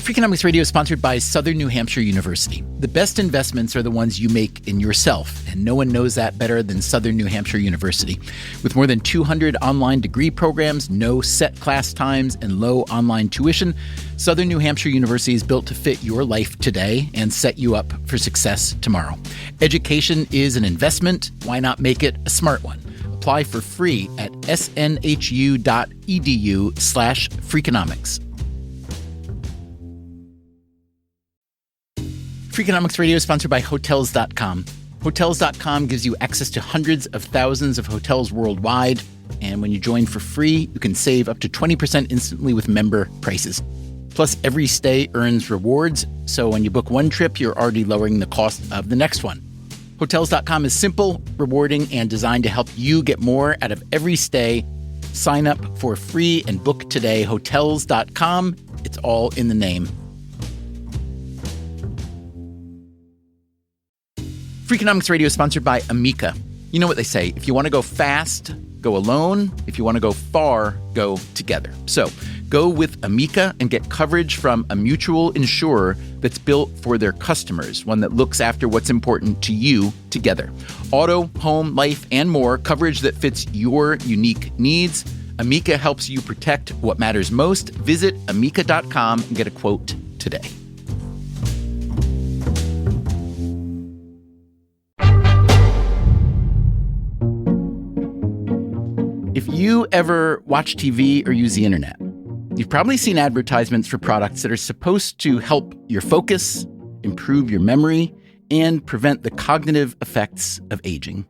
Freakonomics Radio is sponsored by Southern New Hampshire University. The best investments are the ones you make in yourself, and no one knows that better than Southern New Hampshire University. With more than 200 online degree programs, no set class times, and low online tuition, Southern New Hampshire University is built to fit your life today and set you up for success tomorrow. Education is an investment. Why not make it a smart one? Apply for free at snhu.edu/Freakonomics. Freakonomics Radio is sponsored by Hotels.com. Hotels.com gives you access to hundreds of thousands of hotels worldwide. And when you join for free, you can save up to 20% instantly with member prices. Plus, every stay earns rewards. So when you book one trip, you're already lowering the cost of the next one. Hotels.com is simple, rewarding, and designed to help you get more out of every stay. Sign up for free and book today. Hotels.com. It's all in the name. Freakonomics Radio is sponsored by Amica. You know what they say, if you want to go fast, go alone. If you want to go far, go together. So go with Amica and get coverage from a mutual insurer that's built for their customers, one that looks after what's important to you together. Auto, home, life, and more, coverage that fits your unique needs. Amica helps you protect what matters most. Visit amica.com and get a quote today. If you ever watch TV or use the internet, you've probably seen advertisements for products that are supposed to help your focus, improve your memory, and prevent the cognitive effects of aging.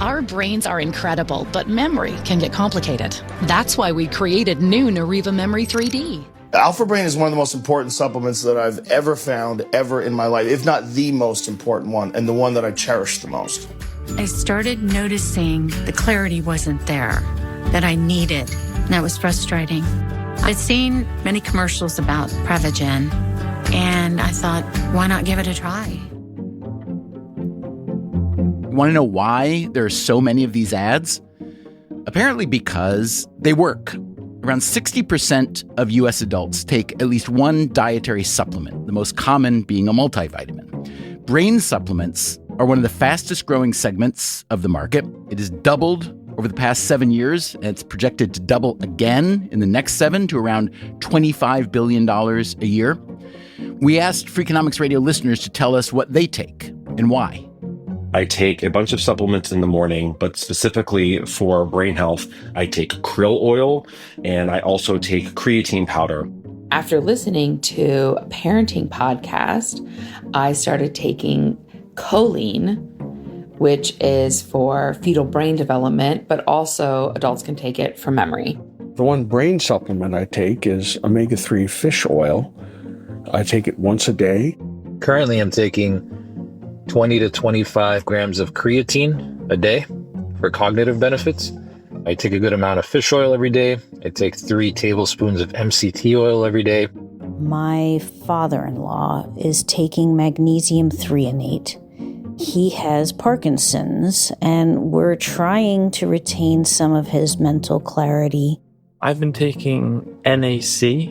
Our brains are incredible, but memory can get complicated. That's why we created new Nariva Memory 3D. Alpha Brain is one of the most important supplements that I've ever found ever in my life, if not the most important one, and the one that I cherish the most. I started noticing the clarity wasn't there that I needed. And that was frustrating. I'd seen many commercials about Prevagen, and I thought, why not give it a try? You want to know why there are so many of these ads? Apparently because they work. Around 60% of U.S. adults take at least one dietary supplement, the most common being a multivitamin. Brain supplements are one of the fastest growing segments of the market. It has doubled over the past 7 years, and it's projected to double again in the next 7 to around $25 billion a year. We asked Freakonomics Radio listeners to tell us what they take and why. I take a bunch of supplements in the morning, but specifically for brain health, I take krill oil, and I also take creatine powder. After listening to a parenting podcast, I started taking choline, which is for fetal brain development, but also adults can take it for memory. The one brain supplement I take is omega-3 fish oil. I take it once a day. Currently, I'm taking 20 to 25 grams of creatine a day for cognitive benefits. I take a good amount of fish oil every day. I take 3 tablespoons of MCT oil every day. My father-in-law is taking magnesium threonate. He has Parkinson's, and we're trying to retain some of his mental clarity. I've been taking NAC,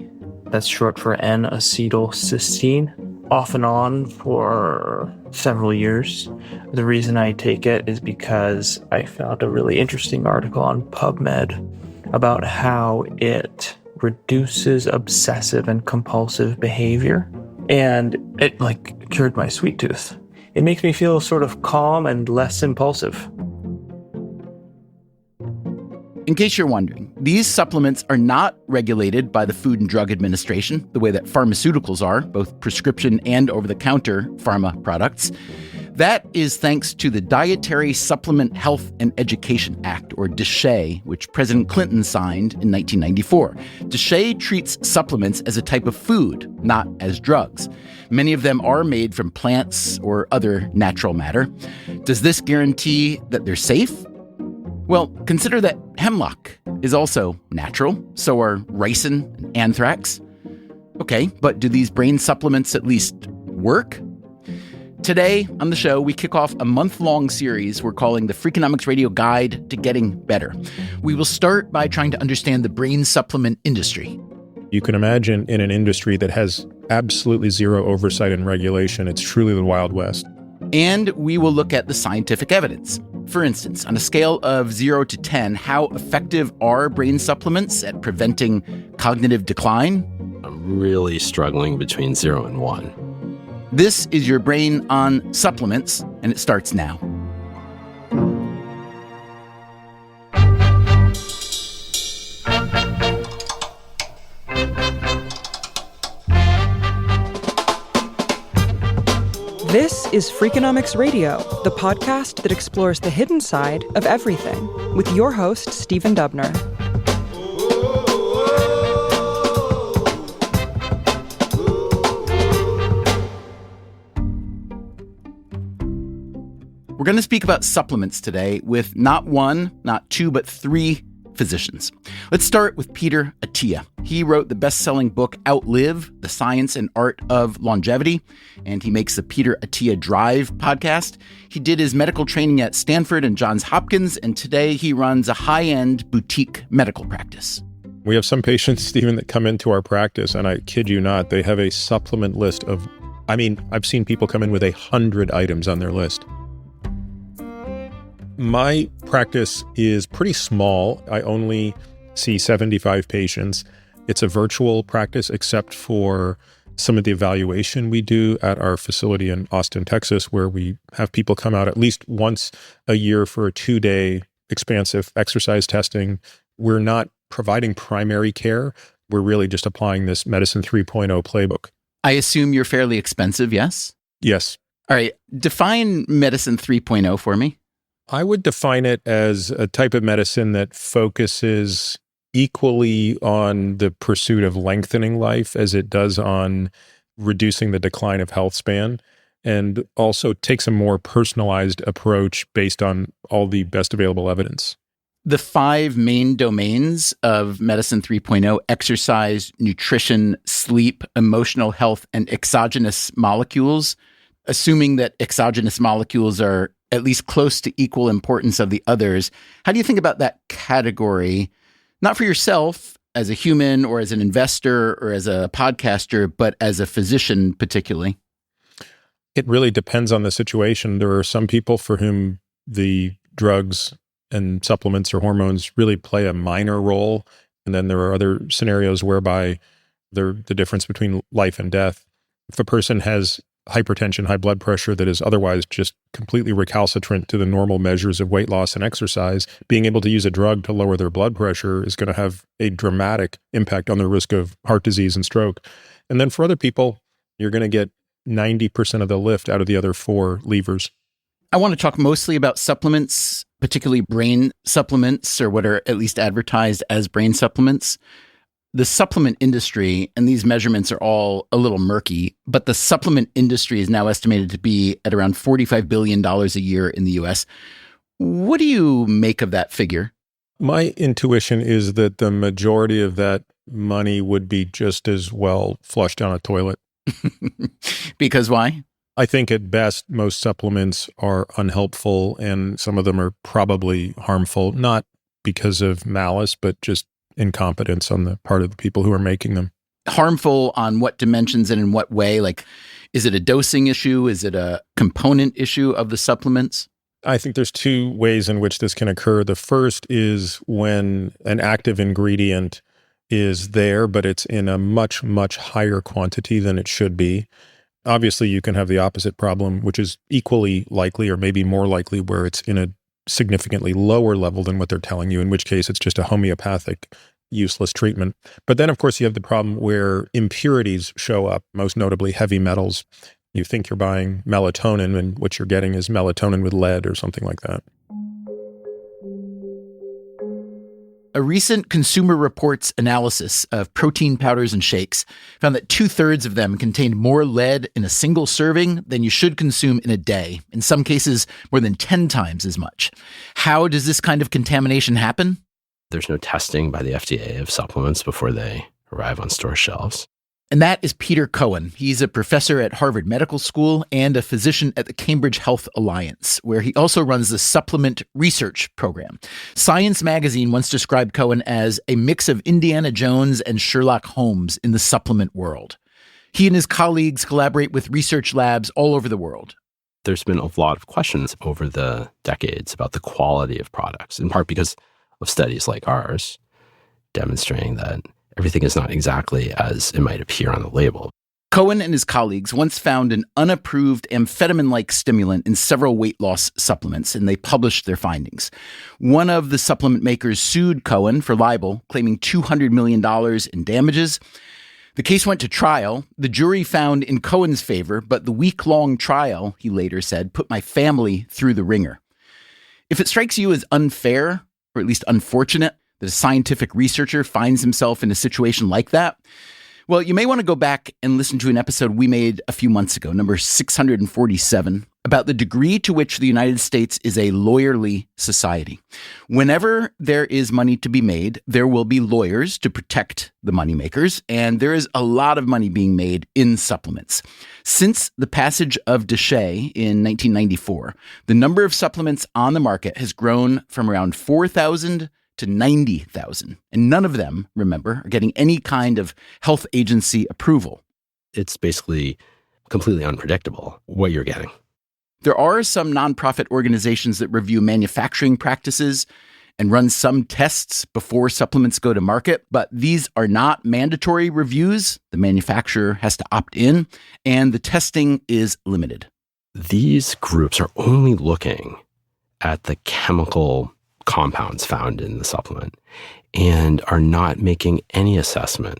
that's short for N-acetylcysteine, off and on for several years. The reason I take it is because I found a really interesting article on PubMed about how it reduces obsessive and compulsive behavior, and it cured my sweet tooth. It makes me feel sort of calm and less impulsive. In case you're wondering, these supplements are not regulated by the Food and Drug Administration the way that pharmaceuticals are, both prescription and over-the-counter pharma products. That is thanks to the Dietary Supplement Health and Education Act, or DSHEA, which President Clinton signed in 1994. DSHEA treats supplements as a type of food, not as drugs. Many of them are made from plants or other natural matter. Does this guarantee that they're safe? Well, consider that hemlock is also natural. So are ricin and anthrax. Okay, but do these brain supplements at least work? Today on the show, we kick off a month-long series we're calling the Freakonomics Radio Guide to Getting Better. We will start by trying to understand the brain supplement industry. You can imagine in an industry that has absolutely zero oversight and regulation, it's truly the Wild West. And we will look at the scientific evidence. For instance, on a scale of 0 to 10, how effective are brain supplements at preventing cognitive decline? I'm really struggling between 0 and 1. This is Your Brain on Supplements, and it starts now. This is Freakonomics Radio, the podcast that explores the hidden side of everything, with your host, Stephen Dubner. We're going to speak about supplements today with not one, not two, but three physicians. Let's start with Peter Attia. He wrote the best-selling book Outlive, The Science and Art of Longevity, and he makes the Peter Attia Drive podcast. He did his medical training at Stanford and Johns Hopkins, and today he runs a high-end boutique medical practice. We have some patients, Stephen, that come into our practice, and I kid you not, they have a supplement list of, I've seen people come in with 100 items on their list. My practice is pretty small. I only see 75 patients. It's a virtual practice except for some of the evaluation we do at our facility in Austin, Texas, where we have people come out at least once a year for a 2-day expansive exercise testing. We're not providing primary care. We're really just applying this Medicine 3.0 playbook. I assume you're fairly expensive, yes? Yes. All right. Define Medicine 3.0 for me. I would define it as a type of medicine that focuses equally on the pursuit of lengthening life as it does on reducing the decline of health span, and also takes a more personalized approach based on all the best available evidence. The 5 main domains of Medicine 3.0, exercise, nutrition, sleep, emotional health, and exogenous molecules, assuming that exogenous molecules are at least close to equal importance of the others. How do you think about that category, not for yourself as a human or as an investor or as a podcaster, but as a physician particularly? It really depends on the situation. There are some people for whom the drugs and supplements or hormones really play a minor role. And then there are other scenarios whereby they're the difference between life and death. If a person has hypertension, high blood pressure that is otherwise just completely recalcitrant to the normal measures of weight loss and exercise, being able to use a drug to lower their blood pressure is going to have a dramatic impact on the risk of heart disease and stroke. And then for other people, you're going to get 90% of the lift out of the other 4 levers. I want to talk mostly about supplements, particularly brain supplements, or what are at least advertised as brain supplements. The supplement industry, and these measurements are all a little murky, but the supplement industry is now estimated to be at around $45 billion a year in the US. What do you make of that figure? My intuition is that the majority of that money would be just as well flushed down a toilet. Because why? I think at best, most supplements are unhelpful, and some of them are probably harmful, not because of malice, but just incompetence on the part of the people who are making them. Harmful on what dimensions and in what way? Like, is it a dosing issue? Is it a component issue of the supplements? I think there's 2 ways in which this can occur. The first is when an active ingredient is there, but it's in a much, much higher quantity than it should be. Obviously, you can have the opposite problem, which is equally likely or maybe more likely, where it's in a significantly lower level than what they're telling you, in which case it's just a homeopathic, useless treatment. But then, of course, you have the problem where impurities show up, most notably heavy metals. You think you're buying melatonin, and what you're getting is melatonin with lead or something like that. A recent Consumer Reports analysis of protein powders and shakes found that 2/3 of them contained more lead in a single serving than you should consume in a day, in some cases more than 10 times as much. How does this kind of contamination happen? There's no testing by the FDA of supplements before they arrive on store shelves. And that is Peter Cohen. He's a professor at Harvard Medical School and a physician at the Cambridge Health Alliance, where he also runs the Supplement Research Program. Science Magazine once described Cohen as a mix of Indiana Jones and Sherlock Holmes in the supplement world. He and his colleagues collaborate with research labs all over the world. There's been a lot of questions over the decades about the quality of products, in part because of studies like ours demonstrating that everything is not exactly as it might appear on the label. Cohen and his colleagues once found an unapproved amphetamine-like stimulant in several weight loss supplements, and they published their findings. One of the supplement makers sued Cohen for libel, claiming $200 million in damages. The case went to trial. The jury found in Cohen's favor, but the week-long trial, he later said, put my family through the ringer. If it strikes you as unfair, or at least unfortunate, that a scientific researcher finds himself in a situation like that, well, you may want to go back and listen to an episode we made a few months ago, number 647, about the degree to which the United States is a lawyerly society. Whenever there is money to be made, there will be lawyers to protect the moneymakers, and there is a lot of money being made in supplements. Since the passage of DSHEA in 1994, the number of supplements on the market has grown from around 4,000 to 90,000. And none of them, remember, are getting any kind of health agency approval. It's basically completely unpredictable what you're getting. There are some nonprofit organizations that review manufacturing practices and run some tests before supplements go to market, but these are not mandatory reviews. The manufacturer has to opt in, and the testing is limited. These groups are only looking at the chemical compounds found in the supplement and are not making any assessment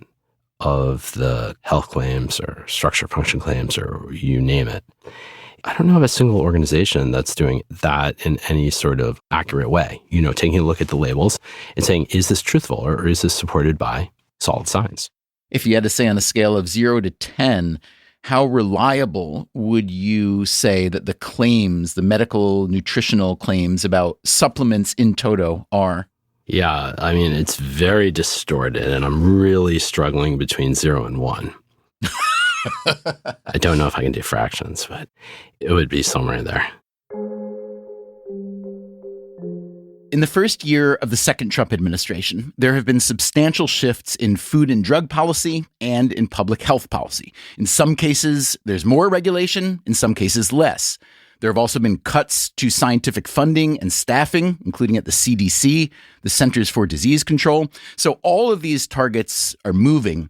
of the health claims or structure function claims or you name it. I don't know of a single organization that's doing that in any sort of accurate way. Taking a look at the labels and saying, is this truthful or is this supported by solid science? If you had to say on a scale of 0 to 10, how reliable would you say that the claims, the medical nutritional claims about supplements in toto are? Yeah, I mean, it's very distorted, and I'm really struggling between 0 and 1. I don't know if I can do fractions, but it would be somewhere in there. In the first year of the second Trump administration, there have been substantial shifts in food and drug policy and in public health policy. In some cases, there's more regulation, in some cases, less. There have also been cuts to scientific funding and staffing, including at the CDC, the Centers for Disease Control. So all of these targets are moving.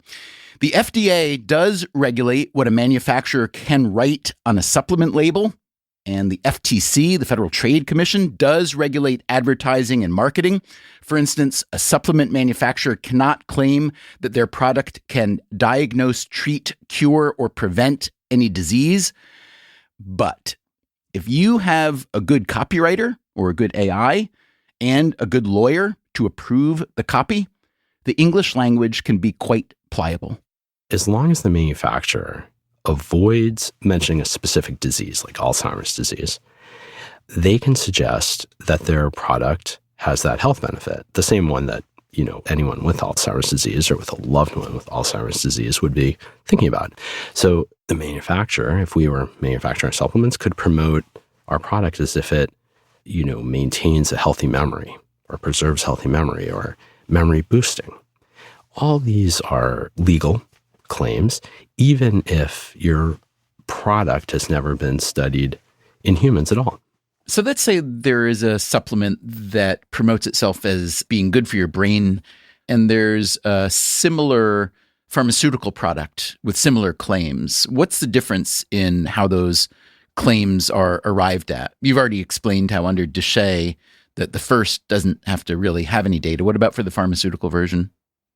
The FDA does regulate what a manufacturer can write on a supplement label. And the FTC, the Federal Trade Commission, does regulate advertising and marketing. For instance, a supplement manufacturer cannot claim that their product can diagnose, treat, cure, or prevent any disease. But if you have a good copywriter or a good AI and a good lawyer to approve the copy, the English language can be quite pliable. As long as the manufacturer avoids mentioning a specific disease like Alzheimer's disease, they can suggest that their product has that health benefit, the same one that, anyone with Alzheimer's disease or with a loved one with Alzheimer's disease would be thinking about. So the manufacturer, if we were manufacturing supplements, could promote our product as if it, maintains a healthy memory or preserves healthy memory or memory boosting. All these are legal claims, even if your product has never been studied in humans at all. So let's say there is a supplement that promotes itself as being good for your brain, and there's a similar pharmaceutical product with similar claims. What's the difference in how those claims are arrived at? You've already explained how under DSHEA that the first doesn't have to really have any data. What about for the pharmaceutical version?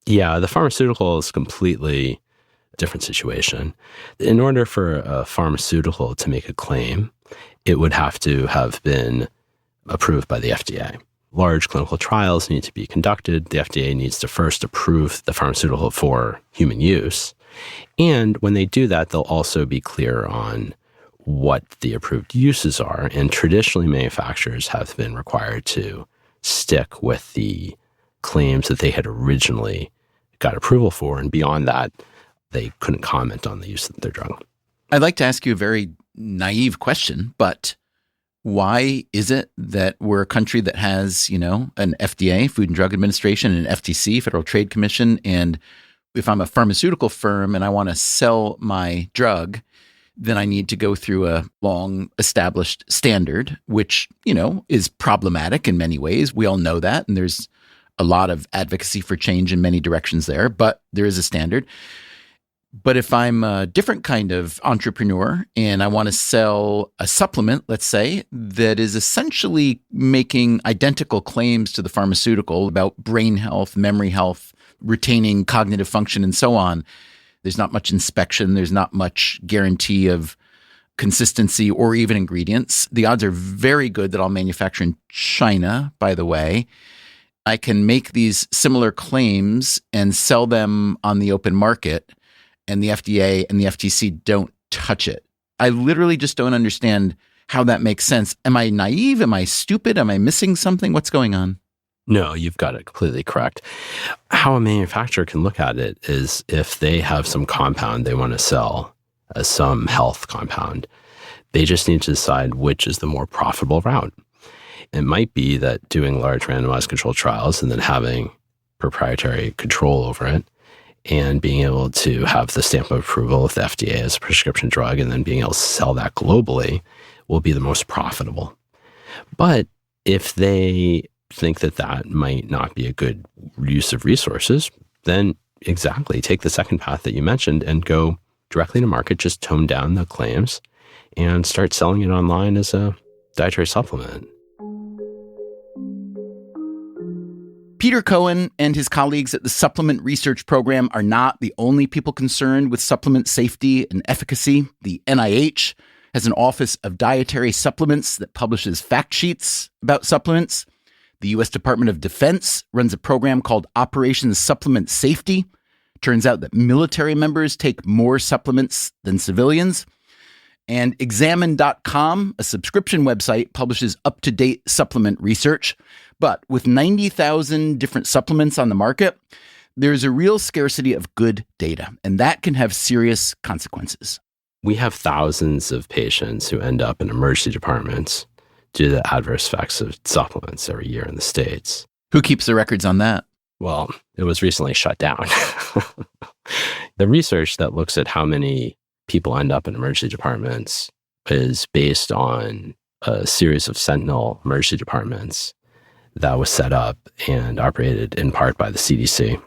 Yeah, the pharmaceutical is completely different situation. In order for a pharmaceutical to make a claim, it would have to have been approved by the FDA. Large clinical trials need to be conducted. The FDA needs to first approve the pharmaceutical for human use. And when they do that, they'll also be clear on what the approved uses are. And traditionally, manufacturers have been required to stick with the claims that they had originally got approval for. And beyond that, they couldn't comment on the use of their drug. I'd like to ask you a very naive question, but why is it that we're a country that has, an FDA, Food and Drug Administration, and an FTC, Federal Trade Commission, and if I'm a pharmaceutical firm and I want to sell my drug, then I need to go through a long established standard, which, is problematic in many ways. We all know that. And there's a lot of advocacy for change in many directions there, but there is a standard. But if I'm a different kind of entrepreneur and I want to sell a supplement, let's say, that is essentially making identical claims to the pharmaceutical about brain health, memory health, retaining cognitive function, and so on, there's not much inspection. There's not much guarantee of consistency or even ingredients. The odds are very good that I'll manufacture in China, by the way. I can make these similar claims and sell them on the open market, and the FDA and the FTC don't touch it. I literally just don't understand how that makes sense. Am I naive? Am I stupid? Am I missing something? What's going on? No, you've got it completely correct. How a manufacturer can look at it is if they have some compound they want to sell as some health compound, they just need to decide which is the more profitable route. It might be that doing large randomized controlled trials and then having proprietary control over it and being able to have the stamp of approval with the FDA as a prescription drug and then being able to sell that globally will be the most profitable. But if they think that that might not be a good use of resources, then exactly take the second path that you mentioned and go directly to market, just tone down the claims and start selling it online as a dietary supplement. Peter Cohen and his colleagues at the Supplement Research Program are not the only people concerned with supplement safety and efficacy. The NIH has an Office of Dietary Supplements that publishes fact sheets about supplements. The U.S. Department of Defense runs a program called Operation Supplement Safety. Turns out that military members take more supplements than civilians. And Examine.com, a subscription website, publishes up-to-date supplement research. But with 90,000 different supplements on the market, there's a real scarcity of good data, and that can have serious consequences. We have thousands of patients who end up in emergency departments due to the adverse effects of supplements every year in the States. Who keeps the records on that? Well, it was recently shut down. The research that looks at how many people end up in emergency departments is based on a series of Sentinel emergency departments that was set up and operated in part by the CDC.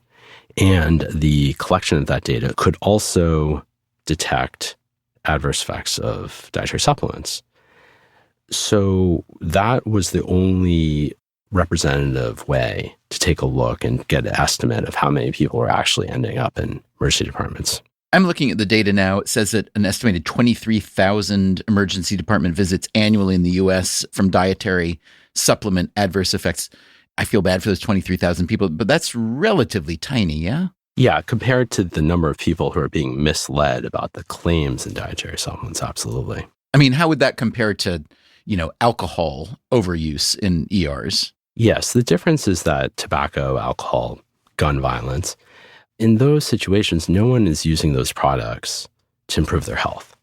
And the collection of that data could also detect adverse effects of dietary supplements. So that was the only representative way to take a look and get an estimate of how many people were actually ending up in emergency departments. I'm looking at the data now. It says that an estimated 23,000 emergency department visits annually in the U.S. from dietary supplement adverse effects. I feel bad for those 23,000 people, but that's relatively tiny, yeah? Yeah, compared to the number of people who are being misled about the claims in dietary supplements, absolutely. I mean, how would that compare to, alcohol overuse in ERs? Yes, the difference is that tobacco, alcohol, gun violence, in those situations, no one is using those products to improve their health.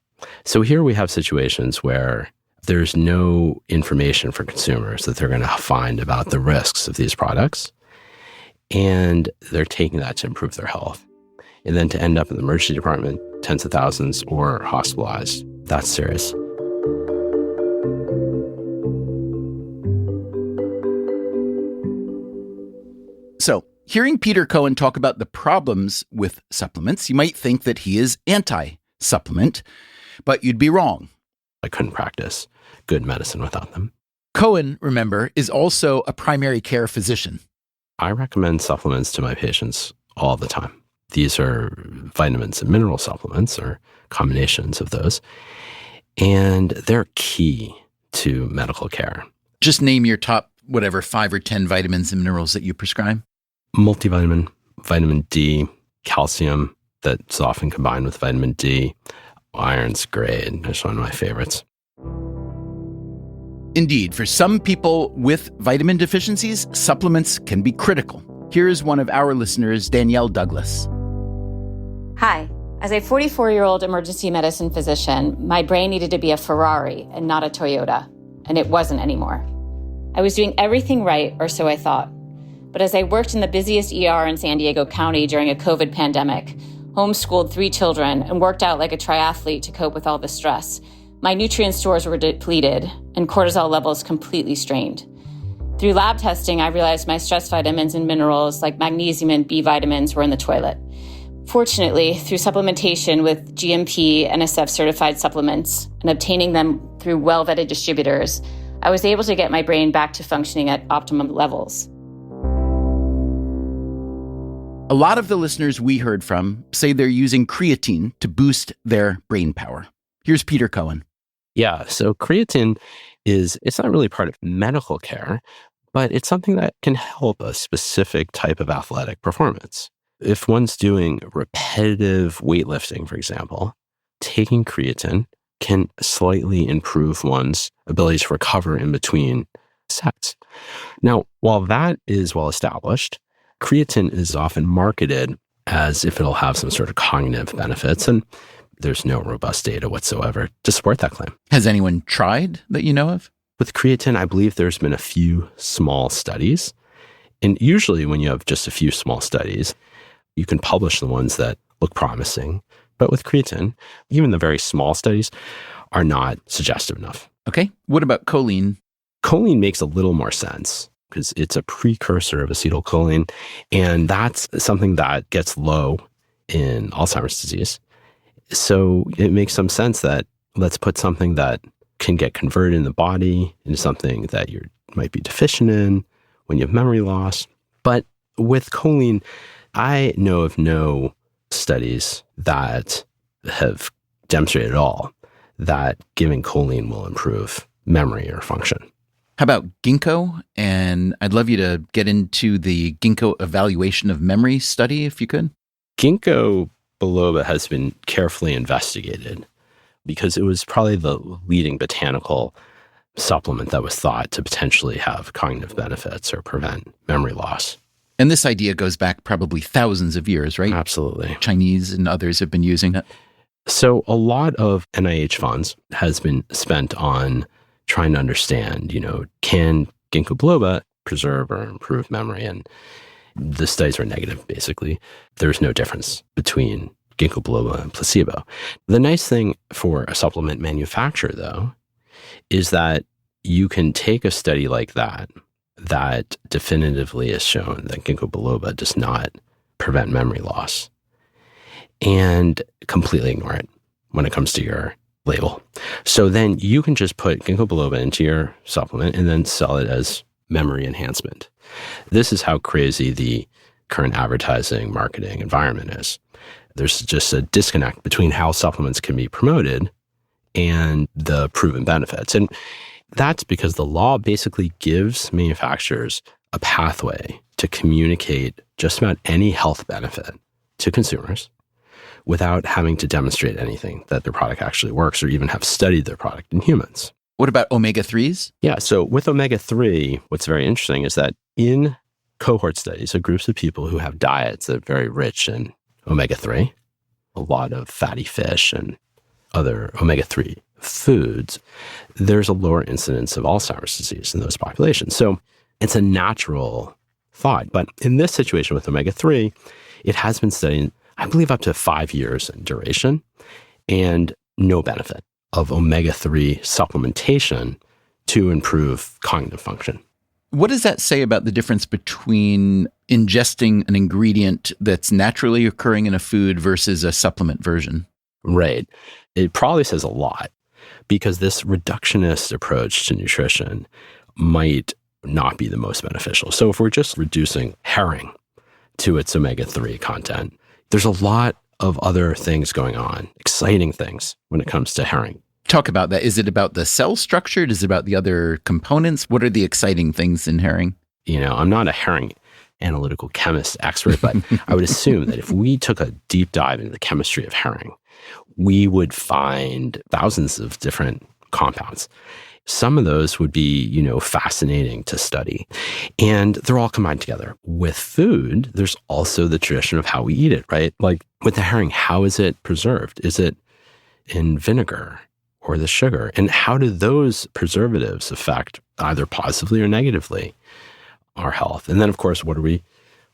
So here we have situations where there's no information for consumers that they're going to find about the risks of these products, and they're taking that to improve their health. And then to end up in the emergency department, tens of thousands, or hospitalized, that's serious. So, hearing Peter Cohen talk about the problems with supplements, you might think that he is anti-supplement, but you'd be wrong. I couldn't practice good medicine without them. Cohen, remember, is also a primary care physician. I recommend supplements to my patients all the time. These are vitamins and mineral supplements or combinations of those, and they're key to medical care. Just name your top, 5 or 10 vitamins and minerals that you prescribe. Multivitamin, vitamin D, calcium that's often combined with vitamin D. Iron's great. That's one of my favorites. Indeed, for some people with vitamin deficiencies, supplements can be critical. Here's one of our listeners, Danielle Douglas. Hi, As a 44-year-old emergency medicine physician, my brain needed to be a Ferrari and not a Toyota, and it wasn't anymore. I was doing everything right, or so I thought. But as I worked in the busiest ER in San Diego County during a COVID pandemic, homeschooled 3 children, and worked out like a triathlete to cope with all the stress, my nutrient stores were depleted and cortisol levels completely strained. Through lab testing, I realized my stress vitamins and minerals like magnesium and B vitamins were in the toilet. Fortunately, through supplementation with GMP NSF certified supplements and obtaining them through well-vetted distributors, I was able to get my brain back to functioning at optimum levels. A lot of the listeners we heard from say they're using creatine to boost their brain power. Here's Peter Cohen. Yeah, so creatine it's not really part of medical care, but it's something that can help a specific type of athletic performance. If one's doing repetitive weightlifting, for example, taking creatine can slightly improve one's ability to recover in between sets. Now, while that is well established, creatine is often marketed as if it'll have some sort of cognitive benefits, and there's no robust data whatsoever to support that claim. Has anyone tried that you know of? With creatine, I believe there's been a few small studies. And usually when you have just a few small studies, you can publish the ones that look promising. But with creatine, even the very small studies are not suggestive enough. Okay. What about choline? Choline makes a little more sense because it's a precursor of acetylcholine. And that's something that gets low in Alzheimer's disease. So it makes some sense that let's put something that can get converted in the body into something that you might be deficient in when you have memory loss. But with choline, I know of no studies that have demonstrated at all that giving choline will improve memory or function. How about ginkgo? And I'd love you to get into the ginkgo evaluation of memory study, if you could. Ginkgo biloba has been carefully investigated because it was probably the leading botanical supplement that was thought to potentially have cognitive benefits or prevent memory loss. And this idea goes back probably thousands of years, right? Absolutely. Chinese and others have been using it. So a lot of NIH funds has been spent on trying to understand, can ginkgo biloba preserve or improve memory? And the studies were negative, basically. There's no difference between ginkgo biloba and placebo. The nice thing for a supplement manufacturer, though, is that you can take a study like that definitively has shown that ginkgo biloba does not prevent memory loss and completely ignore it when it comes to your label. So then you can just put ginkgo biloba into your supplement and then sell it as memory enhancement. This is how crazy the current advertising marketing environment is. There's just a disconnect between how supplements can be promoted and the proven benefits. And that's because the law basically gives manufacturers a pathway to communicate just about any health benefit to consumers without having to demonstrate anything that their product actually works or even have studied their product in humans. What about omega-3s? Yeah, so with omega-3, what's very interesting is that in cohort studies of groups of people who have diets that are very rich in omega-3, a lot of fatty fish and other omega-3 foods, there's a lower incidence of Alzheimer's disease in those populations. So it's a natural thought. But in this situation with omega-3, it has been studied, I believe, up to 5 years in duration, and no benefit of omega-3 supplementation to improve cognitive function. What does that say about the difference between ingesting an ingredient that's naturally occurring in a food versus a supplement version? Right. It probably says a lot, because this reductionist approach to nutrition might not be the most beneficial. So if we're just reducing herring to its omega-3 content, there's a lot of other things going on, exciting things when it comes to herring. Talk about that. Is it about the cell structure? Is it about the other components? What are the exciting things in herring? I'm not a herring analytical chemist expert, but I would assume that if we took a deep dive into the chemistry of herring, we would find thousands of different compounds. Some of those would be, fascinating to study. And they're all combined together. With food, there's also the tradition of how we eat it, right? Like with the herring, how is it preserved? Is it in vinegar or the sugar? And how do those preservatives affect either positively or negatively our health? And then, of course, what are we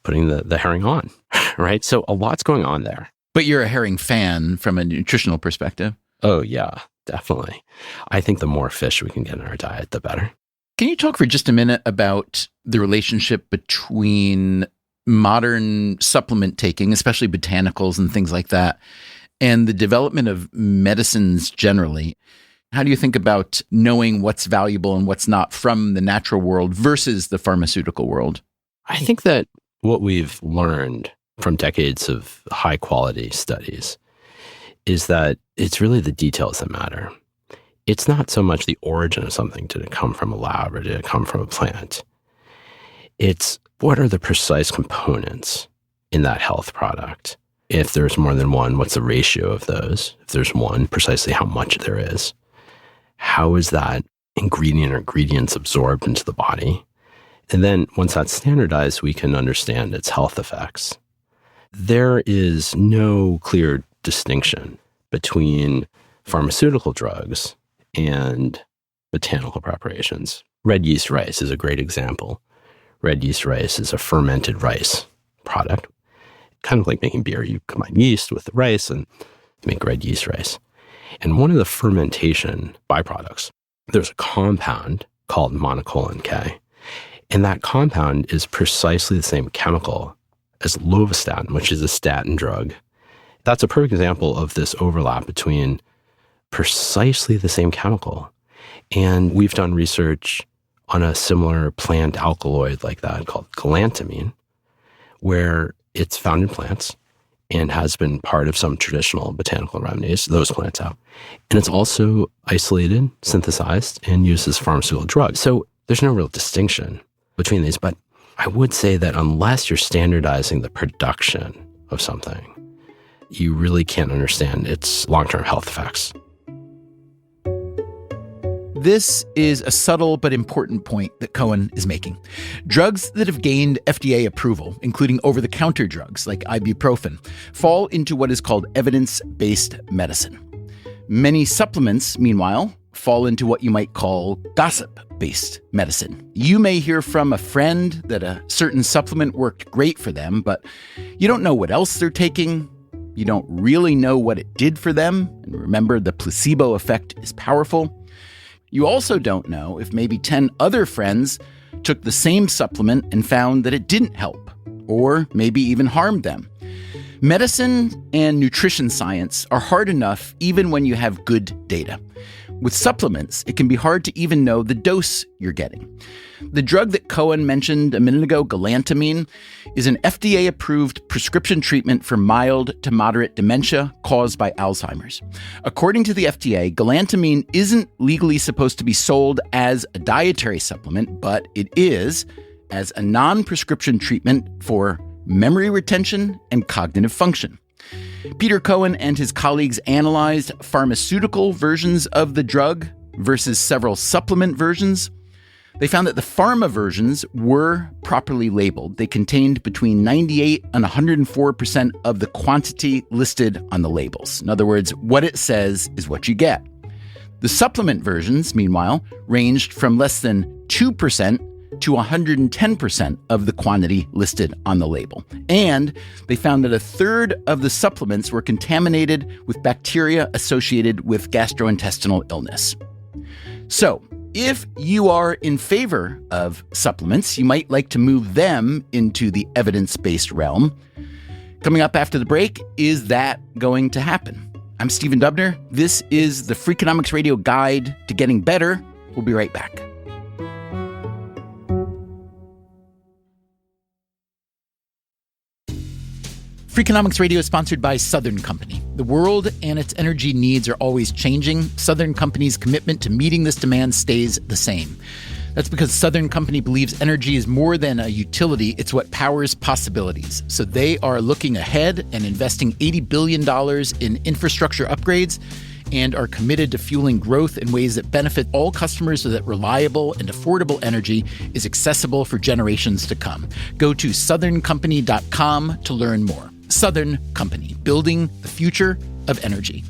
putting the herring on, right? So a lot's going on there. But you're a herring fan from a nutritional perspective. Oh, yeah, definitely. I think the more fish we can get in our diet, the better. Can you talk for just a minute about the relationship between modern supplement taking, especially botanicals and things like that, and the development of medicines generally? How do you think about knowing what's valuable and what's not from the natural world versus the pharmaceutical world? I think that what we've learned from decades of high quality studies is that it's really the details that matter. It's not so much the origin of something, did it come from a lab or did it come from a plant? It's what are the precise components in that health product? If there's more than one, what's the ratio of those? If there's one, precisely how much there is? How is that ingredient or ingredients absorbed into the body? And then once that's standardized, we can understand its health effects. There is no clear distinction between pharmaceutical drugs and botanical preparations. Red yeast rice is a great example. Red yeast rice is a fermented rice product. Kind of like making beer. You combine yeast with the rice and make red yeast rice. And one of the fermentation byproducts, there's a compound called monocolin K. And that compound is precisely the same chemical as lovastatin, which is a statin drug. That's a perfect example of this overlap between precisely the same chemical. And we've done research on a similar plant alkaloid like that called galantamine, where it's found in plants and has been part of some traditional botanical remedies, those plants out. And it's also isolated, synthesized, and used as pharmaceutical drugs. So there's no real distinction between these, but I would say that unless you're standardizing the production of something, you really can't understand its long-term health effects. This is a subtle but important point that Cohen is making. Drugs that have gained FDA approval, including over-the-counter drugs like ibuprofen, fall into what is called evidence-based medicine. Many supplements, meanwhile, fall into what you might call gossip-based medicine. You may hear from a friend that a certain supplement worked great for them, but you don't know what else they're taking. You don't really know what it did for them. And remember, the placebo effect is powerful. You also don't know if maybe 10 other friends took the same supplement and found that it didn't help, or maybe even harmed them. Medicine and nutrition science are hard enough even when you have good data. With supplements, it can be hard to even know the dose you're getting. The drug that Cohen mentioned a minute ago, galantamine, is an FDA-approved prescription treatment for mild to moderate dementia caused by Alzheimer's. According to the FDA, galantamine isn't legally supposed to be sold as a dietary supplement, but it is as a non-prescription treatment for memory retention and cognitive function. Peter Cohen and his colleagues analyzed pharmaceutical versions of the drug versus several supplement versions. They found that the pharma versions were properly labeled. They contained between 98 and 104% of the quantity listed on the labels. In other words, what it says is what you get. The supplement versions, meanwhile, ranged from less than 2% to 110% of the quantity listed on the label. And they found that a third of the supplements were contaminated with bacteria associated with gastrointestinal illness. So, if you are in favor of supplements, you might like to move them into the evidence-based realm. Coming up after the break, is that going to happen? I'm Stephen Dubner. This is the Freakonomics Radio Guide to Getting Better. We'll be right back. Freakonomics Radio is sponsored by Southern Company. The world and its energy needs are always changing. Southern Company's commitment to meeting this demand stays the same. That's because Southern Company believes energy is more than a utility, it's what powers possibilities. So they are looking ahead and investing $80 billion in infrastructure upgrades and are committed to fueling growth in ways that benefit all customers so that reliable and affordable energy is accessible for generations to come. Go to southerncompany.com to learn more. Southern Company, building the future of energy.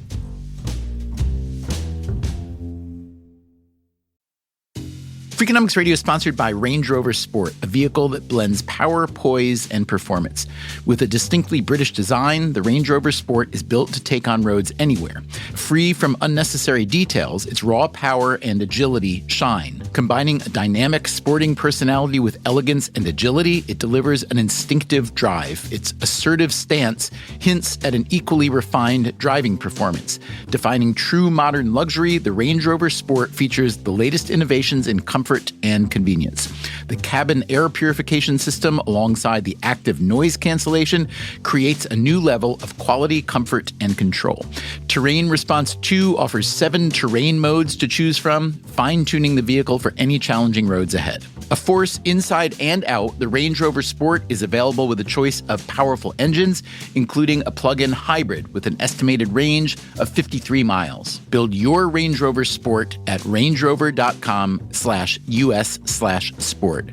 Freakonomics Radio is sponsored by Range Rover Sport, a vehicle that blends power, poise, and performance. With a distinctly British design, the Range Rover Sport is built to take on roads anywhere. Free from unnecessary details, its raw power and agility shine. Combining a dynamic sporting personality with elegance and agility, it delivers an instinctive drive. Its assertive stance hints at an equally refined driving performance. Defining true modern luxury, the Range Rover Sport features the latest innovations in comfort and convenience. The cabin air purification system, alongside the active noise cancellation, creates a new level of quality, comfort, and control. Terrain Response 2 offers 7 terrain modes to choose from, fine-tuning the vehicle for any challenging roads ahead. A force inside and out, the Range Rover Sport is available with a choice of powerful engines, including a plug-in hybrid with an estimated range of 53 miles. Build your Range Rover Sport at rangerover.com/US/sport.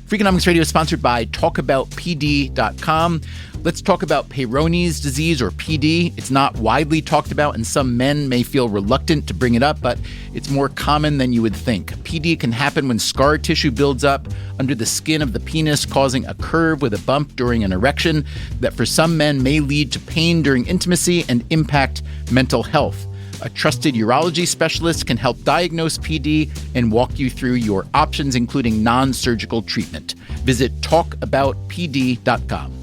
Freakonomics Radio is sponsored by TalkAboutPD.com. Let's talk about Peyronie's disease, or PD. It's not widely talked about, and some men may feel reluctant to bring it up, but it's more common than you would think. PD can happen when scar tissue builds up under the skin of the penis, causing a curve with a bump during an erection that for some men may lead to pain during intimacy and impact mental health. A trusted urology specialist can help diagnose PD and walk you through your options, including non-surgical treatment. Visit talkaboutpd.com.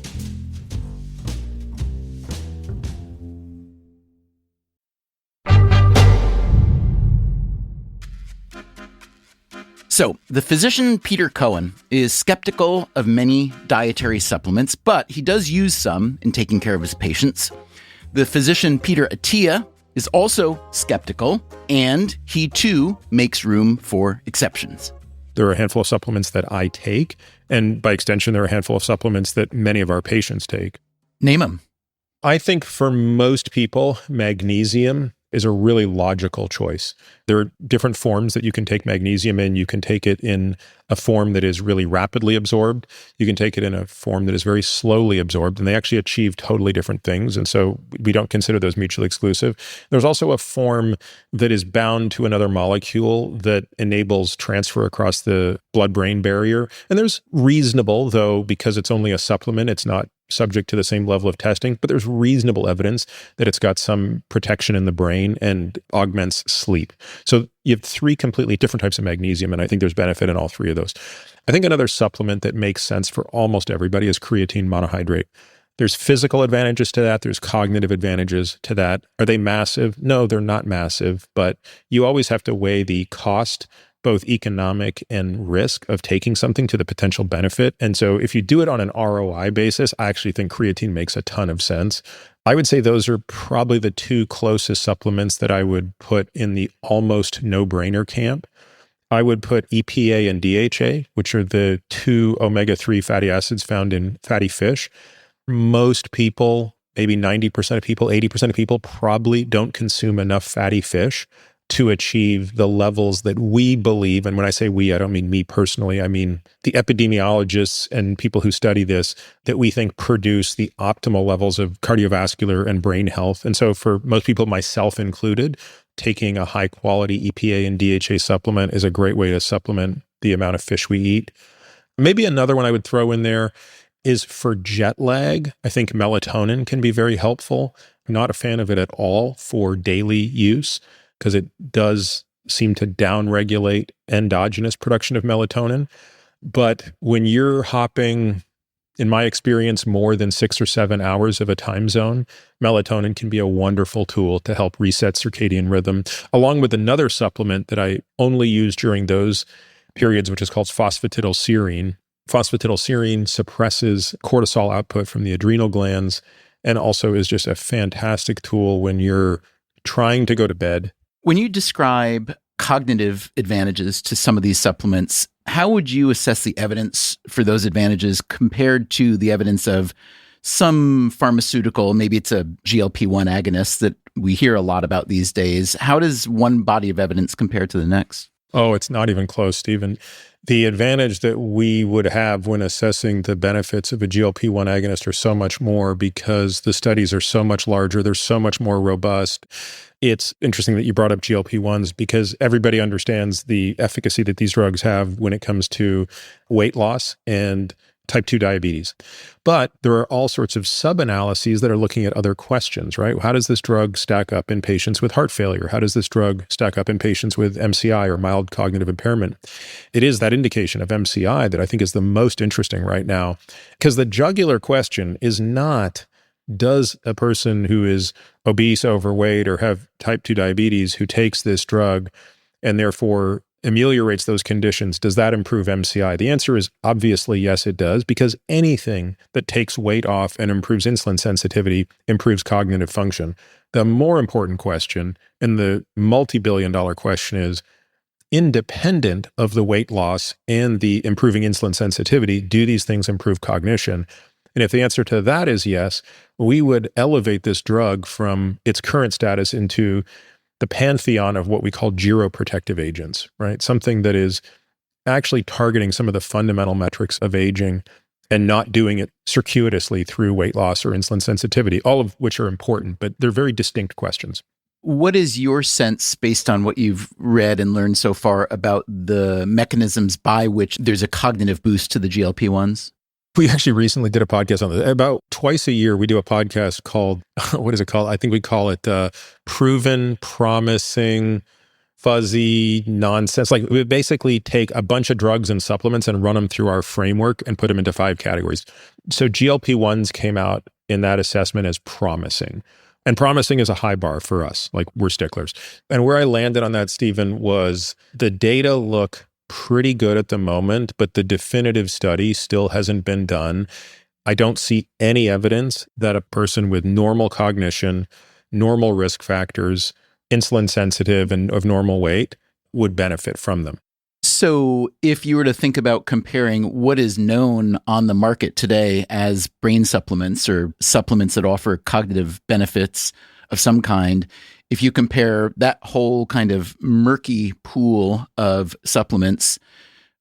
So, the physician Peter Cohen is skeptical of many dietary supplements, but he does use some in taking care of his patients. The physician Peter Attia is also skeptical, and he too makes room for exceptions. There are a handful of supplements that I take, and by extension, there are a handful of supplements that many of our patients take. Name them. I think for most people, magnesium is a really logical choice. There are different forms that you can take magnesium in. You can take it in a form that is really rapidly absorbed. You can take it in a form that is very slowly absorbed, and they actually achieve totally different things. And so we don't consider those mutually exclusive. There's also a form that is bound to another molecule that enables transfer across the blood-brain barrier. And there's reasonable, though, because it's only a supplement, it's not subject to the same level of testing, but there's reasonable evidence that it's got some protection in the brain and augments sleep. So you have 3 completely different types of magnesium, and I think there's benefit in all 3 of those. I think another supplement that makes sense for almost everybody is creatine monohydrate. There's physical advantages to that. There's cognitive advantages to that. Are they massive? No, they're not massive, but you always have to weigh the cost, both economic and risk, of taking something to the potential benefit. And so if you do it on an ROI basis, I actually think creatine makes a ton of sense. I would say those are probably the 2 closest supplements that I would put in the almost no-brainer camp. I would put EPA and DHA, which are the 2 omega-3 fatty acids found in fatty fish. Most people, maybe 90% of people, 80% of people, probably don't consume enough fatty fish to achieve the levels that we believe, and when I say we, I don't mean me personally, I mean the epidemiologists and people who study this, that we think produce the optimal levels of cardiovascular and brain health. And so for most people, myself included, taking a high quality EPA and DHA supplement is a great way to supplement the amount of fish we eat. Maybe another one I would throw in there is for jet lag. I think melatonin can be very helpful. I'm not a fan of it at all for daily use, because it does seem to downregulate endogenous production of melatonin. But when you're hopping, in my experience, more than 6 or 7 hours of a time zone, melatonin can be a wonderful tool to help reset circadian rhythm, along with another supplement that I only use during those periods, which is called phosphatidylserine. Phosphatidylserine suppresses cortisol output from the adrenal glands and also is just a fantastic tool when you're trying to go to bed. When you describe cognitive advantages to some of these supplements, how would you assess the evidence for those advantages compared to the evidence of some pharmaceutical, maybe it's a GLP-1 agonist that we hear a lot about these days. How does one body of evidence compare to the next? Oh, it's not even close, Stephen. The advantage that we would have when assessing the benefits of a GLP-1 agonist are so much more because the studies are so much larger. They're so much more robust. It's interesting that you brought up GLP-1s because everybody understands the efficacy that these drugs have when it comes to weight loss and type 2 diabetes. But there are all sorts of sub-analyses that are looking at other questions, right? How does this drug stack up in patients with heart failure? How does this drug stack up in patients with MCI or mild cognitive impairment? It is that indication of MCI that I think is the most interesting right now, because the jugular question is not, does a person who is obese, overweight, or have type 2 diabetes who takes this drug and therefore ameliorates those conditions, does that improve MCI? The answer is obviously yes, it does, because anything that takes weight off and improves insulin sensitivity improves cognitive function. The more important question, and the multi-billion-dollar question, is independent of the weight loss and the improving insulin sensitivity, do these things improve cognition? And if the answer to that is yes, we would elevate this drug from its current status into the pantheon of what we call geroprotective agents, right? Something that is actually targeting some of the fundamental metrics of aging and not doing it circuitously through weight loss or insulin sensitivity, all of which are important, but they're very distinct questions. What is your sense, based on what you've read and learned so far, about the mechanisms by which there's a cognitive boost to the GLP-1s? We actually recently did a podcast on this. About twice a year, we do a podcast called, what is it called? I think we call it Proven, Promising, Fuzzy Nonsense. Like, we basically take a bunch of drugs and supplements and run them through our framework and put them into 5 categories. So GLP-1s came out in that assessment as promising. And promising is a high bar for us. Like, we're sticklers. And where I landed on that, Stephen, was the data look pretty good at the moment, but the definitive study still hasn't been done. I don't see any evidence that a person with normal cognition, normal risk factors, insulin sensitive, and of normal weight would benefit from them. So if you were to think about comparing what is known on the market today as brain supplements or supplements that offer cognitive benefits of some kind, if you compare that whole kind of murky pool of supplements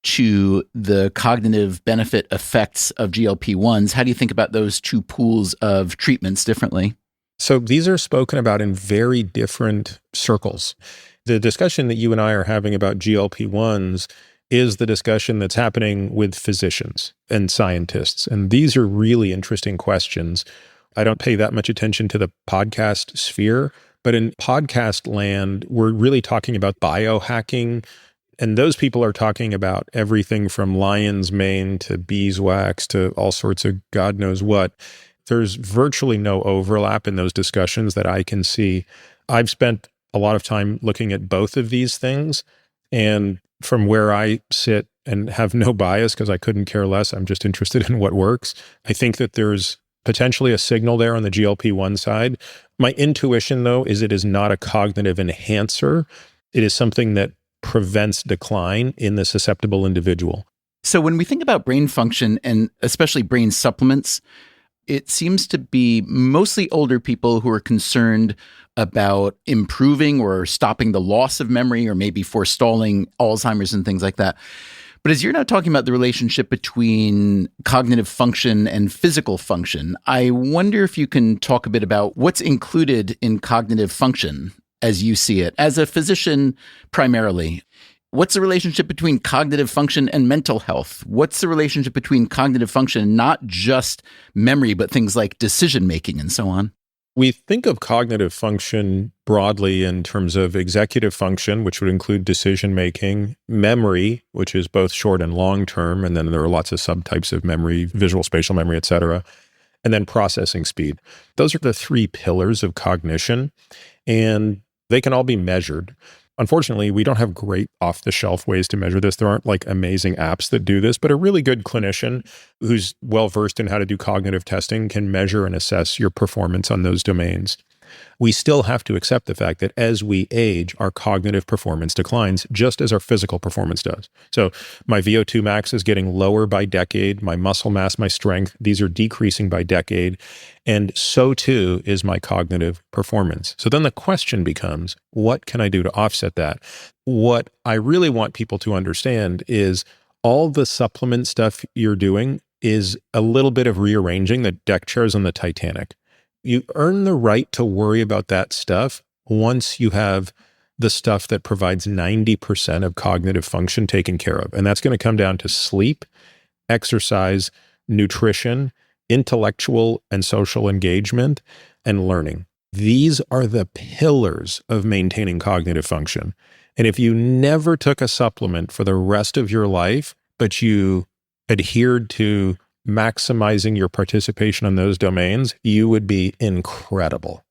to the cognitive benefit effects of GLP-1s, how do you think about those two pools of treatments differently? So these are spoken about in very different circles. The discussion that you and I are having about GLP-1s is the discussion that's happening with physicians and scientists. And these are really interesting questions. I don't pay that much attention to the podcast sphere, but in podcast land, we're really talking about biohacking. And those people are talking about everything from lion's mane to beeswax to all sorts of God knows what. There's virtually no overlap in those discussions that I can see. I've spent a lot of time looking at both of these things. And from where I sit and have no bias because I couldn't care less, I'm just interested in what works. I think that there's potentially a signal there on the GLP-1 side. My intuition, though, is it is not a cognitive enhancer. It is something that prevents decline in the susceptible individual. So when we think about brain function and especially brain supplements, it seems to be mostly older people who are concerned about improving or stopping the loss of memory or maybe forestalling Alzheimer's and things like that. But as you're now talking about the relationship between cognitive function and physical function, I wonder if you can talk a bit about what's included in cognitive function as you see it, as a physician primarily. What's the relationship between cognitive function and mental health? What's the relationship between cognitive function, not just memory, but things like decision-making and so on? We think of cognitive function broadly in terms of executive function, which would include decision-making, memory, which is both short and long-term, and then there are lots of subtypes of memory, visual, spatial memory, et cetera, and then processing speed. Those are the 3 pillars of cognition, and they can all be measured. Unfortunately, we don't have great off-the-shelf ways to measure this. There aren't like amazing apps that do this, but a really good clinician who's well-versed in how to do cognitive testing can measure and assess your performance on those domains. we still have to accept the fact that as we age, our cognitive performance declines just as our physical performance does. So my VO2 max is getting lower by decade. My muscle mass, my strength, these are decreasing by decade. And so too is my cognitive performance. So then the question becomes, what can I do to offset that? What I really want people to understand is all the supplement stuff you're doing is a little bit of rearranging the deck chairs on the Titanic. You earn the right to worry about that stuff once you have the stuff that provides 90% of cognitive function taken care of. And that's going to come down to sleep, exercise, nutrition, intellectual and social engagement, and learning. These are the pillars of maintaining cognitive function. And if you never took a supplement for the rest of your life, but you adhered to maximizing your participation in those domains, you would be incredible.